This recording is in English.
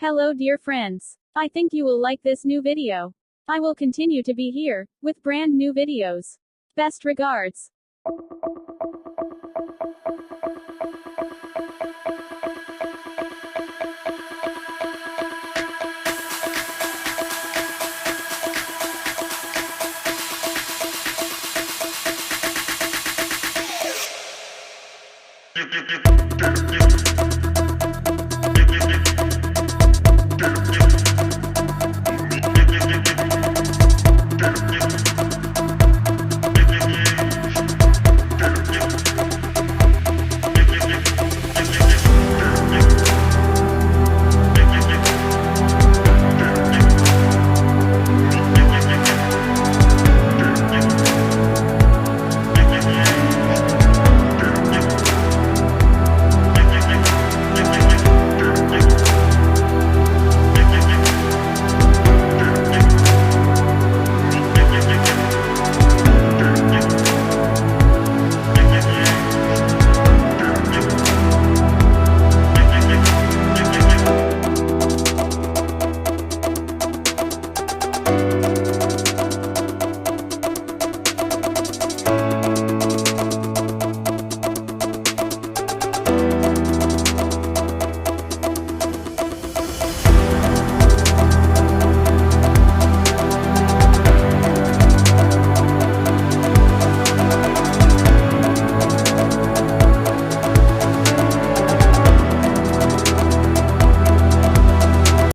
Hello dear friends. I think you will like this new video. I will continue to be here, with brand new videos. Best regards. Dip, dip, dip, dip, dip.